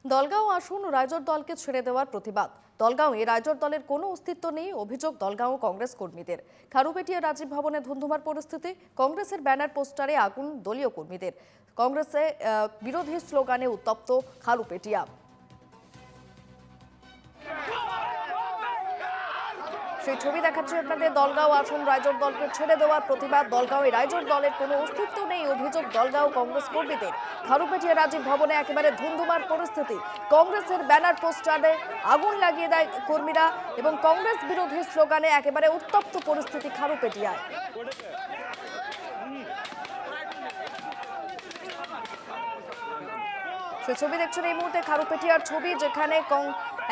দলগাঁও আসন রাইজর দলকে ছেড়ে দেওয়ার প্রতিবাদ। দলগাঁওয়ে রাইজর দলের কোনো অস্তিত্ব নেই, অভিযোগ দলগাঁও কংগ্রেস কর্মীদের। খারুপেটিয়া রাজীব ভবনে ধুন্ধুমার পরিস্থিতি, কংগ্রেসের ব্যানার পোস্টারে আগুন দলীয় কর্মীদের। কংগ্রেসে বিরোধী স্লোগানে উত্তপ্ত খারুপেটিয়া। সেই ছবি দেখাচ্ছি আপনাদের। দলগাঁও আসন রাইজর দলকে ছেড়ে দেওয়ার প্রতিবাদ। দলগাঁওয়ে রাইজর দলের কোনো অস্তিত্ব নেই, অভিযোগ দলগাঁও কংগ্রেস কর্মীদের। খারুপেটিয়া রাজীব ভবনে একেবারে ধুন্ধুমার পরিস্থিতি। কংগ্রেসের ব্যানার পোস্টারে আগুন লাগিয়ে দেয় কর্মীরা এবং কংগ্রেস বিরোধী স্লোগানে একেবারে উত্তপ্ত পরিস্থিতি খারুপেটিয়ায়। সেই ছবি দেখছেন এই মুহূর্তে, খারুপেটিয়ার ছবি, যেখানে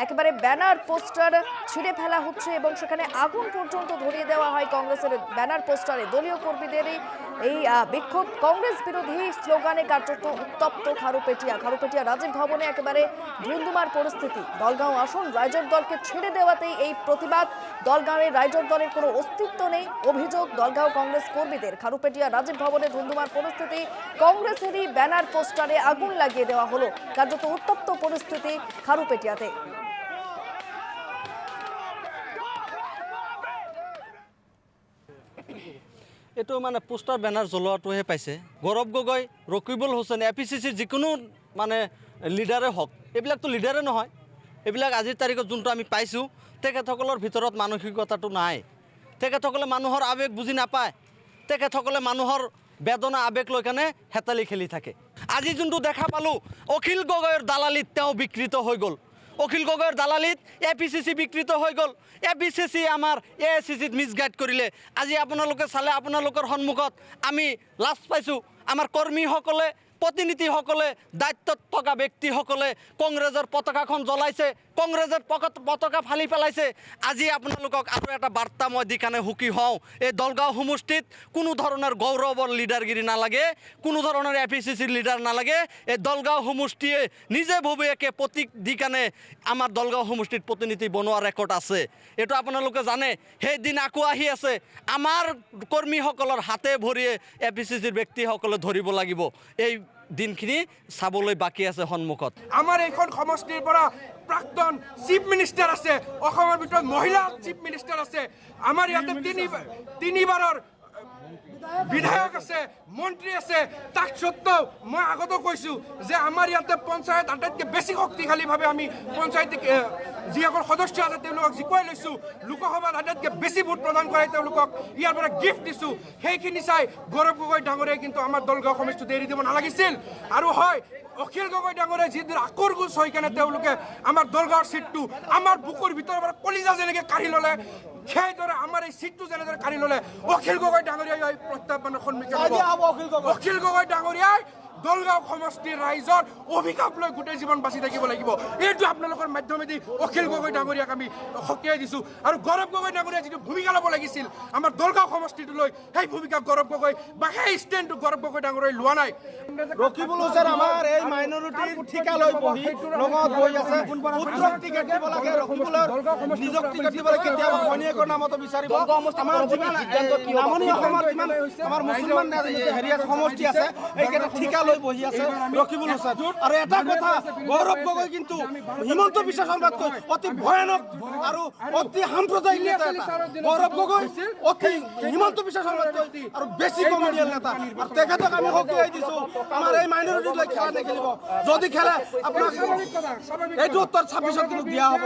একেবারে ব্যানার পোস্টার ছিঁড়ে ফেলা হচ্ছে এবং সেখানে আগুন পর্যন্ত ধরিয়ে দেওয়া হয় কংগ্রেসের ব্যানার পোস্টারে। দলীয় কর্মীদেরই এই বিক্ষোভ, কংগ্রেস বিরোধী স্লোগানে কার্যত উত্তপ্ত খারুপেটিয়া। খারুপেটিয়া রাজীব ভবনে একেবারে ধুন্ধুমার পরিস্থিতি। দলগাঁও আসন রাইজর দলকে ছেড়ে দেওয়াতেই এই প্রতিবাদ। দলগাঁওয়ে রাইজর দলের কোনো অস্তিত্ব নেই, অভিযোগ দলগাঁও কংগ্রেস কর্মীদের। খারুপেটিয়া রাজীব ভবনে ধুন্ধুমার পরিস্থিতি, কংগ্রেসেরই ব্যানার পোস্টারে আগুন লাগিয়ে দেওয়া হলো। কার্যত উত্তপ্ত পরিস্থিতি খারুপেটিয়াতে। এইটো মানে পোষ্টাৰ বেনাৰ জ্বলোৱাটোহে পাইছে। গৌৰৱ গগৈ, ৰকিবুল হুছেইন, APCCৰ যিকোনো মানে লিডাৰে হওক, এইবিলাকতো লিডাৰে নহয়। এইবিলাক আজিৰ তাৰিখত যোনটো আমি পাইছোঁ, তেখেতসকলৰ ভিতৰত মানসিকতাটো নাই। তেখেতসকলে মানুহৰ আৱেগ বুজি নাপায়। তেখেতসকলে মানুহৰ বেদনা আৱেগ লৈ কেনে হেতালি খেলি থাকে। আজি যোনটো দেখা পালোঁ, অখিল গগৈৰ দালালিত তেওঁ বিকৃত হৈ গ'ল। অখিল গগৈৰ দালালিত APCC বিকৃত হৈ গ'ল। APCC আমাৰ AICCত মিছগাইড কৰিলে। আজি আপোনালোকে চালে, আপোনালোকৰ সন্মুখত আমি লাজ পাইছোঁ। আমাৰ কৰ্মীসকলে, প্ৰতিনিধিসকলে, দায়িত্বত থকা ব্যক্তিসকলে কংগ্ৰেছৰ পতাকাখন জ্বলাইছে, কংগ্ৰেছৰ পতাকা ফালি পেলাইছে। আজি আপোনালোকক আৰু এটা বাৰ্তা মই দি কাৰণে সুখী হওঁ। এই দলগাঁও সমষ্টিত কোনো ধৰণৰ গৌৰৱৰ লিডাৰগিৰি নালাগে, কোনো ধৰণৰ APCCৰ লিডাৰ নালাগে। এই দলগাঁও সমষ্টিয়ে নিজে ভৱিয়াকে প্ৰতীক দি কাৰণে আমাৰ দলগাঁও সমষ্টিত প্ৰতিনিধি বনোৱা ৰেকৰ্ড আছে। এইটো আপোনালোকে জানে। সেইদিন আকৌ আহি আছে। আমাৰ কৰ্মীসকলৰ হাতে ভৰিয়ে APCCৰ ব্যক্তিসকলে ধৰিব লাগিব। এই দিনখিনি চাবলৈ বাকী আছে সন্মুখত। আমাৰ এইখন সমষ্টিৰ পৰা প্ৰাক্তন চিফ মিনিষ্টাৰ আছে, অসমৰ ভিতৰত মহিলা চিফ মিনিষ্টাৰ আছে, আমাৰ ইয়াতে তিনিবাৰৰ বিধায়ক আছে, মন্ত্ৰী আছে। তাক সত্ত্বেও মই আগতো কৈছোঁ যে আমাৰ ইয়াতে পঞ্চায়ত আটাইতকৈ বেছি শক্তিশালীভাৱে আমি পঞ্চায়ত যিসকল সদস্য আছে তেওঁলোকক জিকুৱাই লৈছোঁ। লোকসভাত আটাইতকৈ বেছি ভোট প্ৰদান কৰাই তেওঁলোকক ইয়াৰ পৰা গিফ্ট দিছোঁ। সেইখিনি চাই গৌৰৱ গগৈ ডাঙৰীয়াই কিন্তু আমাৰ দলগাঁও সমষ্টিত এৰি দিব নালাগিছিল। আৰু হয়, অখিল গগৈ ডাঙৰীয়াই যিদৰে আকৰগোচ হৈ কেনে তেওঁলোকে আমাৰ দলগাঁৱৰ চিটটো আমাৰ বুকুৰ ভিতৰৰ পৰা কলিজা যেনেকৈ কাঢ়ি ল'লে, সেইদৰে আমাৰ এই চিটটো যেনেদৰে কাঢ়ি ল'লে অখিল গগৈ ডাঙৰীয়াই প্ৰত্যাহ্বানৰ সন্মুখীন হ'ব। অখিল গগৈ ডাঙৰীয়াই দলগাঁও সমষ্টিৰ ৰাইজৰ অভিশাপ লৈ গোটেই জীৱন বাচি থাকিব লাগিব। এইটো আপোনালোকৰ মাধ্যমেদি অখিল গগৈ ডাঙৰীয়াক আমি সকীয়াই দিছোঁ। আৰু গৌৰৱ গগৈ ডাঙৰীয়াই যিটো ভূমিকা ল'ব লাগিছিল আমাৰ দলগাঁও সমষ্টিটো লৈ, সেই ভূমিকা গৌৰৱ গগৈ বা সেই ষ্টেণ্ডটো গৌৰৱ গগৈ ডাঙৰীয়াই লোৱা নাই। ৰকিবুল হুছেইন আমাৰ এই মাইনৰিটিৰ ঠিকা লৈ বহি লগত বহি আছে। পুত্ৰক টিকেট দিব লাগে, ৰকিবুলৰ নিজক টিকেট দিব লাগে, কেতিয়াবা ভনীয়েকৰ নামতো বিচাৰিব। আমাৰ যিমান নামনি অসমৰ যিমান আমাৰ মুছলমান হেৰি সমষ্টি আছে, এইকেইটা ঠিকা লৈ বহি আছে ৰকিবুল হুছেইন। আৰু এটা কথা, গৌৰৱ গগৈ কিন্তু হিমন্ত বিশ্ব শৰ্মাতকৈ অতি ভয়ানক আৰু অতি সাম্প্ৰদায়িক নেতা। গৌৰৱ গগৈ অতি হিমন্ত বিশ্ব শৰ্মাতকৈ আৰু বেছি কমেডিয়ান নেতা। আৰু তেখেতক আমি সকীয়াই দিছোঁ। আমাৰ এই মাইনৰিটিক লৈ খেলা নেখেলিব। যদি খেলে আপোনাক এইটো উত্তৰ 26ত কিন্তু দিয়া হ'ব।